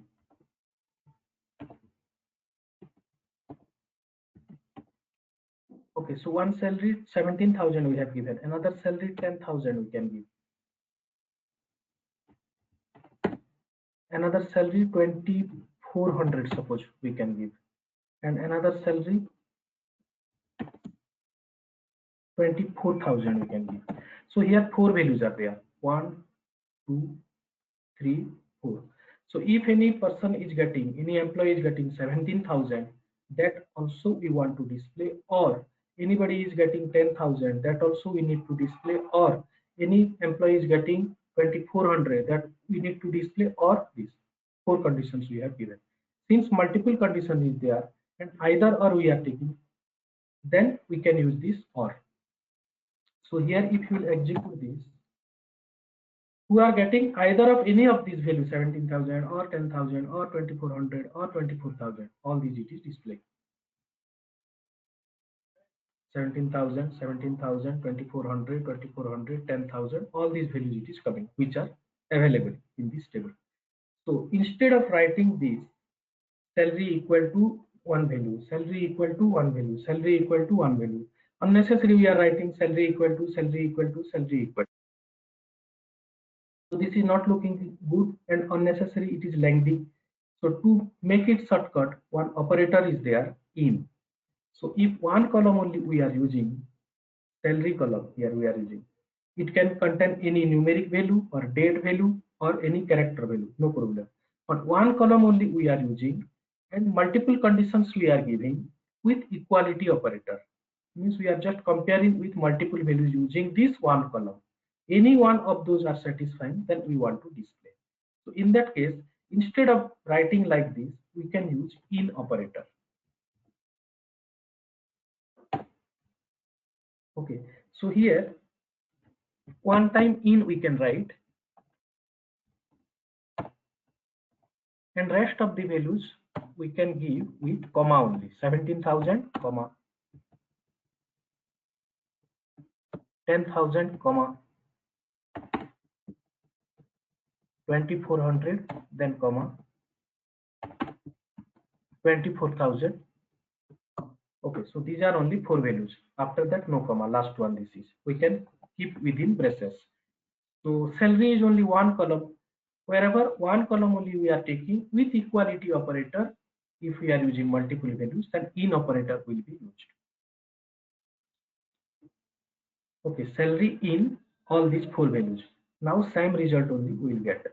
Okay, so one salary 17,000 we have given, another salary 10,000 we can give, another salary 2,400 suppose we can give, and another salary 24,000 we can give. So here 4 values are there, 1, 2, 3, 4. So if any person is getting, any employee is getting 17,000, that also we want to display, or anybody is getting 10,000, that also we need to display, or any employee is getting 2,400, that we need to display, or these 4 conditions we have given. Since multiple condition is there and either or we are taking, then we can use this or. So here if you will execute this, who are getting either of any of these values, 17,000 or 10,000 or 2,400 or 24,000, all these it is displaying. 17,000, 17,000, 2,400, 2,400, 10,000, all these values it is coming, which are available in this table. So instead of writing this salary equal to one value, salary equal to one value, salary equal to one value, unnecessary we are writing salary equal to, salary equal to, salary equal to. So this is not looking good and unnecessary, it is lengthy. So to make it shortcut, one operator is there, in. So if one column only we are using, salary column here we are using, it can contain any numeric value or date value or any character value, no problem. But one column only we are using and multiple conditions we are giving with equality operator. Means we are just comparing with multiple values using this one column. Any one of those are satisfying, then we want to display. So in that case, instead of writing like this, we can use in operator. Okay, so here one time in we can write, and rest of the values we can give with comma only, 17,000 comma 10,000 comma 2,400, then comma 24,000. Okay, so these are only 4 values. After that, no comma, last one this is. We can keep within braces. So salary is only one column. Wherever one column only we are taking with equality operator, if we are using multiple values, then in operator will be used. Okay, salary in all these 4 values. Now same result only we will get.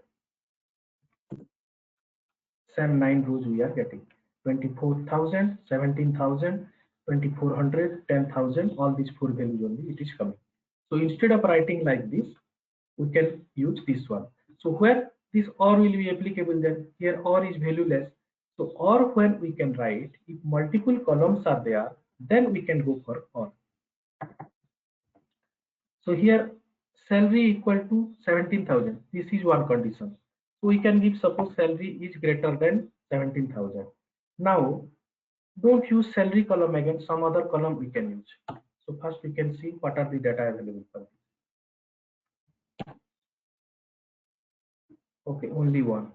Same 9 rows we are getting. 24,000, 17,000, 2400, 10,000, all these 4 values only it is coming. So instead of writing like this, we can use this one. So where this or will be applicable, then here or is valueless. So or when we can write, if multiple columns are there, then we can go for or. So here salary equal to 17,000. This is one condition. So we can give, suppose salary is greater than 17,000. Now don't use salary column again, some other column we can use. So first we can see what are the data available for this. Okay, only one.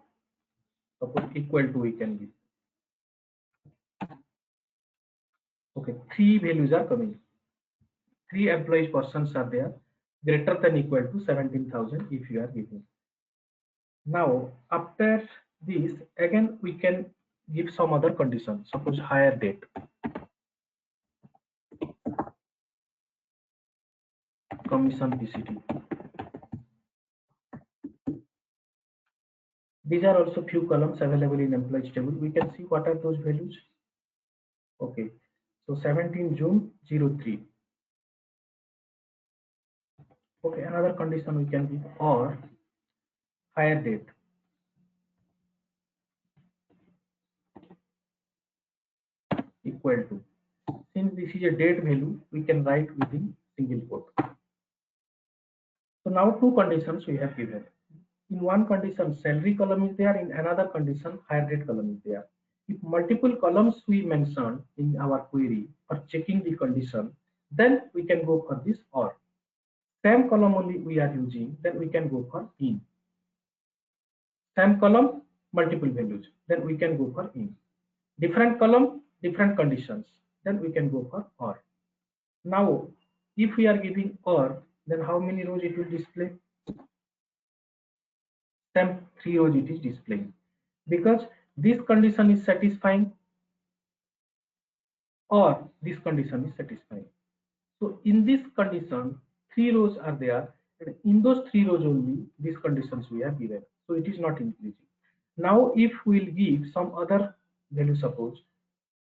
Suppose equal to we can give. Okay, 3 values are coming. 3 employees persons are there, greater than equal to 17,000 if you are giving. Now after this again we can give some other condition. Suppose hire date. Commission PCT. These are also few columns available in employees table. We can see what are those values. Okay, so 17 June 03. Okay, another condition we can give or hire date. Equal to. Since this is a date value, we can write within single quote. So now two conditions we have given. In one condition, salary column is there. In another condition, hire date column is there. If multiple columns we mentioned in our query for checking the condition, then we can go for this or. Same column only we are using, then we can go for in. Same column, multiple values, then we can go for in. Different column, different conditions, then we can go for or. Now, if we are giving or, then how many rows it will display? Same 3 rows it is displaying, because this condition is satisfying or this condition is satisfying. So in this condition, 3 rows are there, and in those 3 rows only these conditions we have given. So it is not increasing. Now if we will give some other value, suppose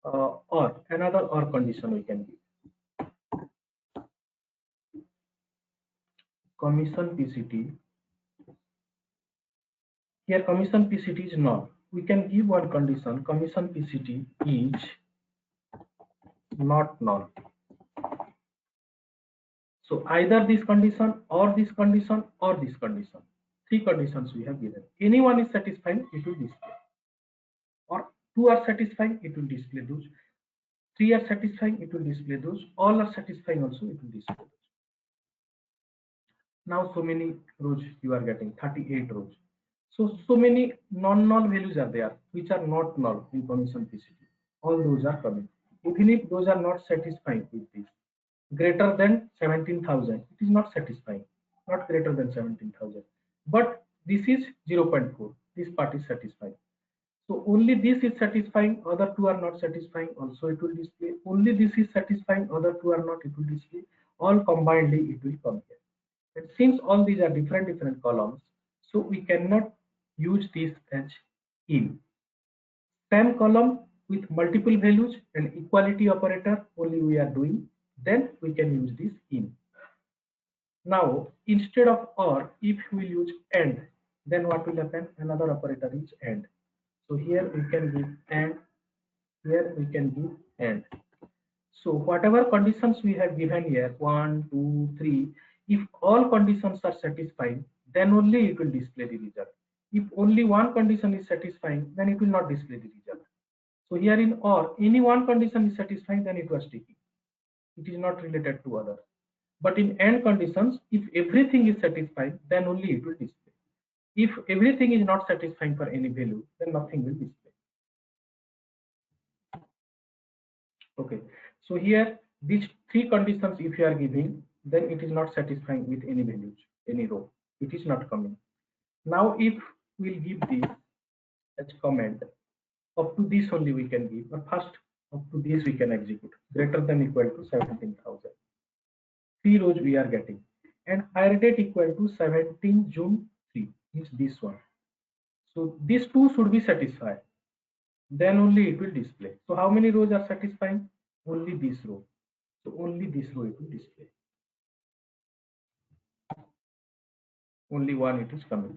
or another or condition we can give. Commission PCT. Here commission PCT is null. We can give one condition, commission PCT is not null. So either this condition or this condition or this condition. 3 conditions we have given. Any one is satisfying, it will display. Or 2 are satisfying, it will display those. 3 are satisfying, it will display those. All are satisfying also, it will display those. Now so many rows you are getting, 38 rows. So many non-null values are there, which are not null in commission PCT. All those are coming. Even if those are not satisfying with this, greater than 17,000, it is not satisfying, not greater than 17,000. But this is 0.4, this part is satisfying. So only this is satisfying, other 2 are not satisfying, also it will display. Only this is satisfying, other 2 are not, it will display. All combinedly it will come here. And since all these are different columns, so we cannot use this as in. Same column with multiple values and equality operator only we are doing, then we can use this in. Now instead of or, if we use and, then what will happen? Another operator is and. So here we can give and, here we can give and. So whatever conditions we have given here, 1, 2, 3, if all conditions are satisfying, then only it will display the result. If only one condition is satisfying, then it will not display the result. So here in or, any one condition is satisfying, then it was taken. It is not related to other. But in and conditions, if everything is satisfying, then only it will display. If everything is not satisfying for any value, then nothing will display. Okay, so here these 3 conditions if you are giving, then it is not satisfying with any values, any row, it is not coming. Now if we'll give this as comment, up to this only we can give, but first up to this we can execute, greater than equal to 17,000. 3 rows we are getting, and hire date equal to 17 June 3 is this one. So these 2 should be satisfied, then only it will display. So how many rows are satisfying? only this row. So only this row it will display. Only one it is coming.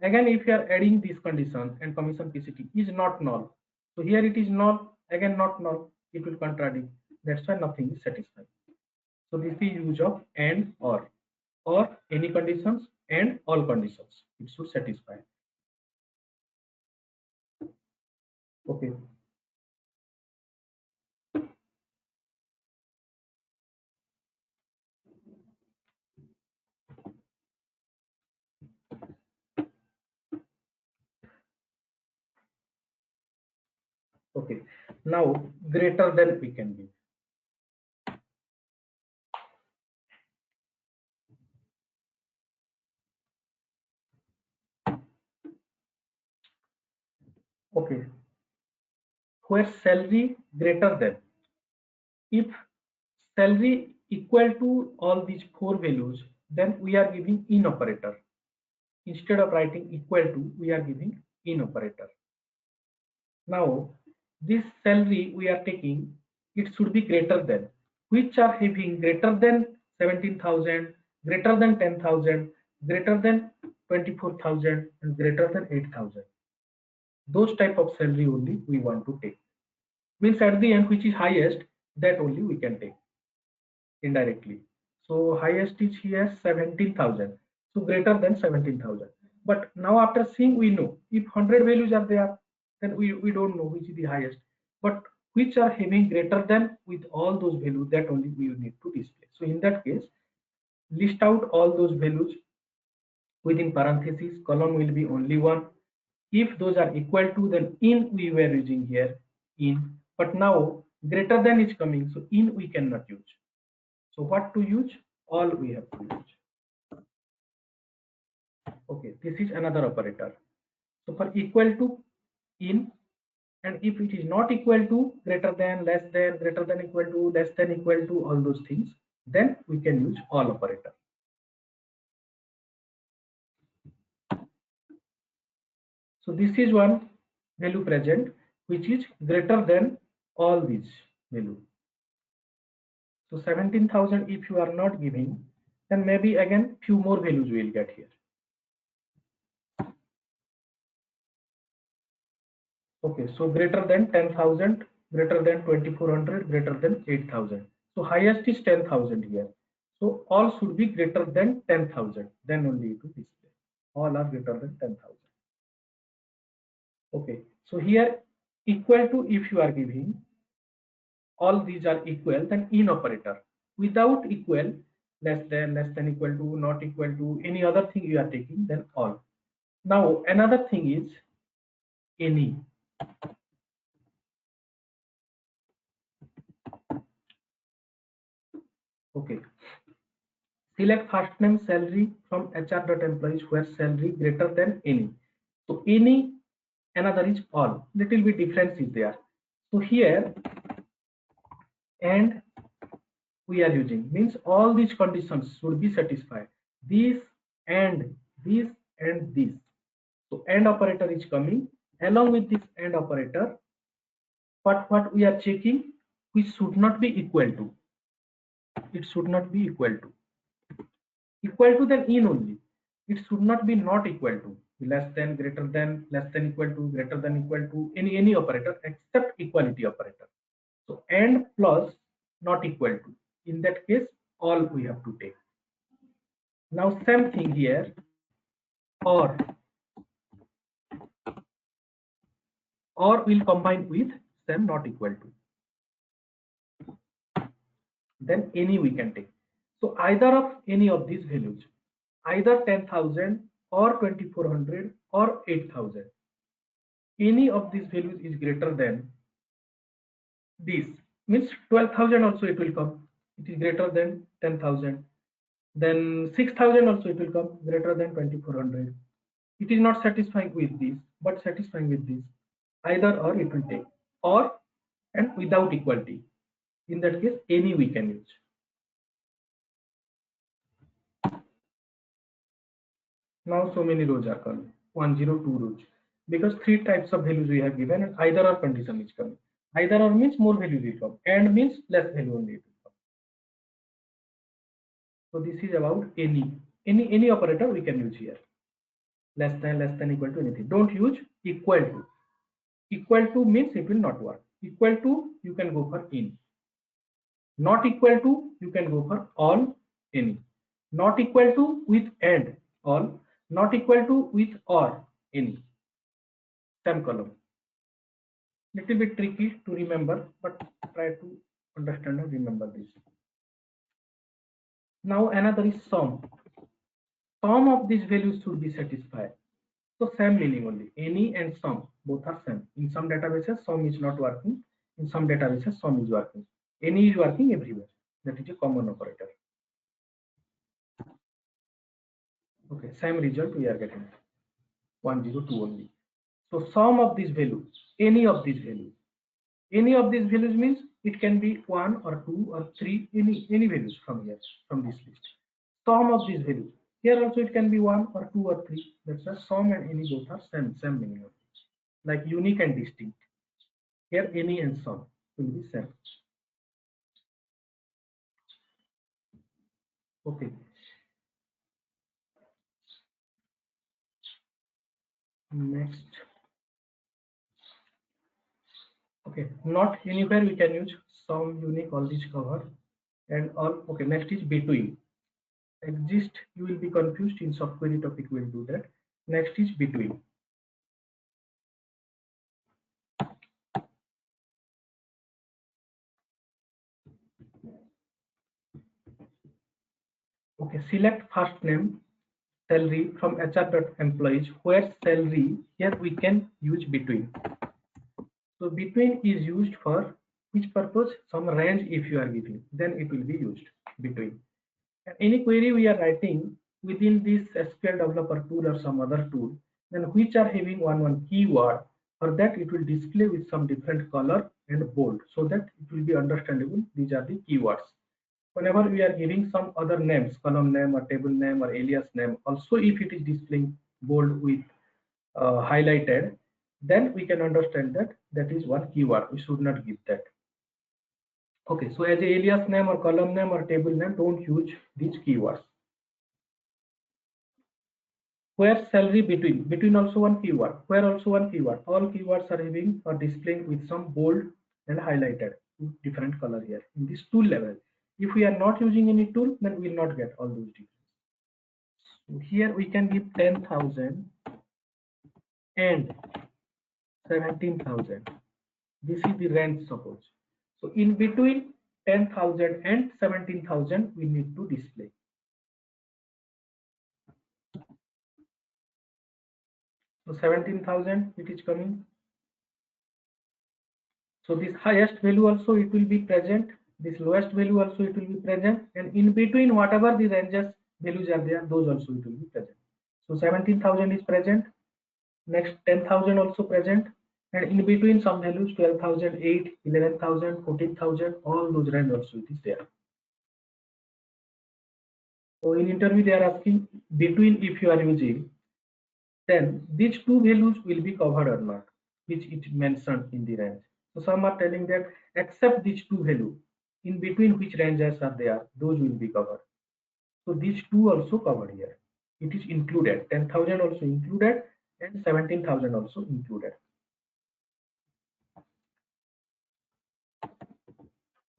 Again, if you are adding this condition and commission PCT is not null, so here it is null, again not null, it will contradict. That's why nothing is satisfied. So this is use of and or any conditions and all conditions. It should satisfy. Okay. Okay. Now greater than we can give. Okay. Where salary greater than. If salary equal to all these four values, then we are giving in operator. Instead of writing equal to, we are giving in operator. Now, this salary we are taking, it should be greater than, which are having greater than 17,000, greater than 10,000, greater than 24,000, and greater than 8,000. Those type of salary only we want to take. Means at the end, which is highest, that only we can take indirectly. So highest is here 17,000. So greater than 17,000. But now after seeing, we know if 100 values are there, then we don't know which is the highest. But which are having greater than with all those values, that only we need to display. So in that case, list out all those values within parentheses, column will be only one. If those are equal to, then in we were using here in. But now greater than is coming, so in we cannot use. So what to use? All we have to use. Okay, this is another operator. So for equal to, in, and if it is not equal to, greater than, less than, greater than equal to, less than equal to, all those things, then we can use all operator. So this is one value present which is greater than all these value. So 17,000 if you are not giving, then maybe again few more values we will get here. Okay, so greater than 10,000, greater than 2400, greater than 8,000. So highest is 10,000 here. So all should be greater than 10,000. Then only it will display. All are greater than 10,000. Okay, so here equal to, if you are giving, all these are equal, then in operator. Without equal, less than equal to, not equal to, any other thing you are taking, then all. Now another thing is any. Okay. Select first name salary from HR.employees where salary greater than any. So any, another is all. Little bit difference is there. So here and we are using means all these conditions should be satisfied. This and this and this. So and operator is coming along with this and operator. But what we are checking, which should not be equal to. It should not be equal to. Equal to then in only. It should not be not equal to, less than, greater than, less than equal to, greater than equal to, any operator except equality operator. So and plus not equal to. In that case, all we have to take. Now same thing here, or will combine with same not equal to. Then any we can take. So either of any of these values, either 10,000 or 2400 or 8,000. Any of these values is greater than this, means 12,000 also it will come. It is greater than 10,000. Then 6,000 also it will come greater than 2400. It is not satisfying with this, but satisfying with this. Either or it will take, or and without equality. In that case, any we can use. Now so many rows are coming, 102 rows, because three types of values we have given and either or condition is coming. Either or means more value will come, and means less value only it will come. So this is about any operator we can use here. Less than, equal to, anything. Don't use equal to. Equal to means it will not work. Equal to, you can go for in. Not equal to, you can go for all, any. Not equal to with and, all. Not equal to with or, any. Same column. Little bit tricky to remember, but try to understand and remember this. Now another is sum. Sum of these values should be satisfied. So same meaning only. Any and sum both are same. In some databases sum is not working. In some databases sum is working. Any is working everywhere. That is a common operator. Okay, same result we are getting. 102 only. So sum of these values, any of these values. Any of these values means it can be 1 or 2 or 3, any values from here, from this list. Sum of these values. Here also it can be 1 or 2 or 3. That's why sum and any both are same meaning. Like unique and distinct. Here any and sum will be same. Okay. Next. Okay, not anywhere we can use sum, unique, all these cover. And all. Okay, next is between. Exist, you will be confused. In subquery topic we will do that. Next is between. Okay, select first name salary from HR.employees, where salary, here we can use between. So between is used for which purpose? Some range if you are giving, then it will be used between. And any query we are writing within this SQL developer tool or some other tool, then which are having one keyword, for that it will display with some different color and bold, so that it will be understandable. These are the keywords. Whenever we are giving some other names, column name or table name or alias name, also if it is displaying bold with highlighted, then we can understand that that is one keyword. We should not give that. Okay, so as a alias name or column name or table name, don't use these keywords. Where salary between also one keyword, where also one keyword. All keywords are having or displaying with some bold and highlighted different color here in this tool level. If we are not using any tool, then we will not get all those differences. So here we can give 10,000 and 17,000. This is the range, suppose. So in between 10,000 and 17,000 we need to display. So 17,000 it is coming. So this highest value also it will be present. This lowest value also it will be present. And in between whatever the ranges values are there, those also it will be present. So 17,000 is present. Next 10,000 also present. And in between some values 12,000, 8, 11,000, 14,000, all those range also it is there. So in interview they are asking between if you are using, then these two values will be covered or not, which it mentioned in the range. So some are telling that except these two values, in between which ranges are there, those will be covered. So these two also covered here. It is included, 10,000 also included and 17,000 also included.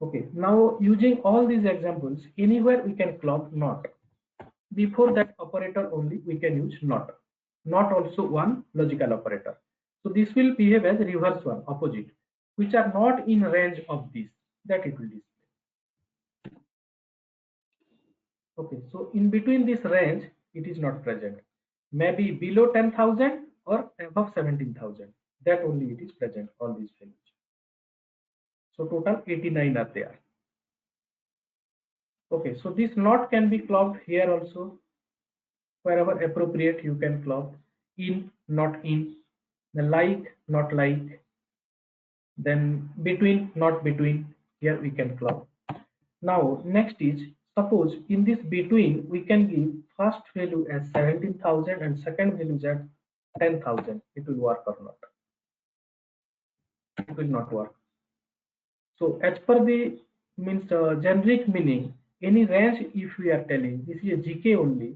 Okay, now using all these examples, anywhere we can club not. Before that operator only we can use not. Not also one logical operator. So this will behave as reverse one, opposite, which are not in range of this, that it will display. Okay, so in between this range, it is not present. Maybe below 10,000 or above 17,000. That only it is present, all these values. So total 89 are there. Okay, so this not can be clubbed here also. Wherever appropriate, you can club in, not in, the like, not like, then between, not between. Here we can club. Now next is, suppose in this between we can give first value as 17,000 and second value as 10,000. It will work or not? It will not work. So as per the means generic meaning, any range if we are telling this is a GK only,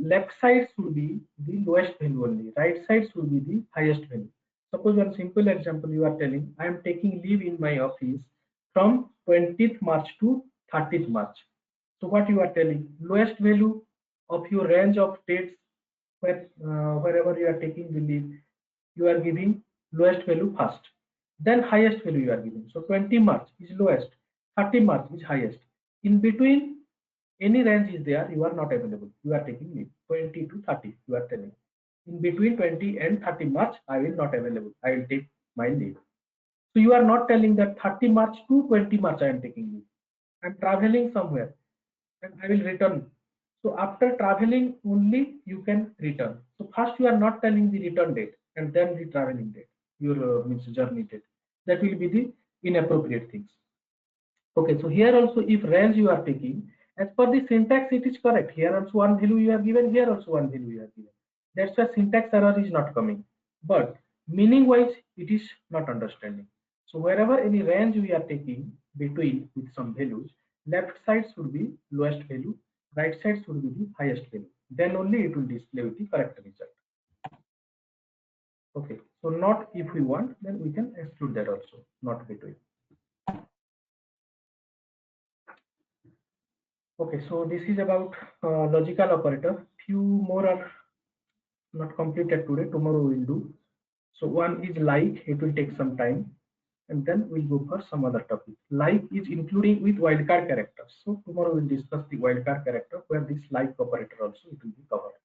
left side should be the lowest value only, right side should be the highest value. Suppose one simple example you are telling, I am taking leave in my office from 20th March to 30th March. So what you are telling, lowest value of your range of dates wherever you are taking the leave, you are giving lowest value first, then highest value you are giving. So 20 March is lowest, 30 March is highest. In between any range is there, you are not available, you are taking leave 20 to 30, you are telling in between 20 and 30 March I will not available, I will take my leave. So you are not telling that 30 March to 20 March I am taking leave, I am traveling somewhere and I will return. So after traveling only you can return. So first you are not telling the return date and then the traveling date, your means journey date. That will be the inappropriate things. Okay, so here also if range you are taking, as per the syntax it is correct. Here also one value you are given, here also one value you are given. That's why syntax error is not coming. But meaning wise it is not understanding. So wherever any range we are taking between with some values, left side should be lowest value, right side should be the highest value. Then only it will display with the correct result. Okay, so not if we want, then we can exclude that also, not between. Okay, so this is about logical operator. Few more are not completed today. Tomorrow we will do. So one is like, it will take some time, and then we'll go for some other topic. Like is including with wildcard characters. So tomorrow we'll discuss the wildcard character where this like operator also it will be covered.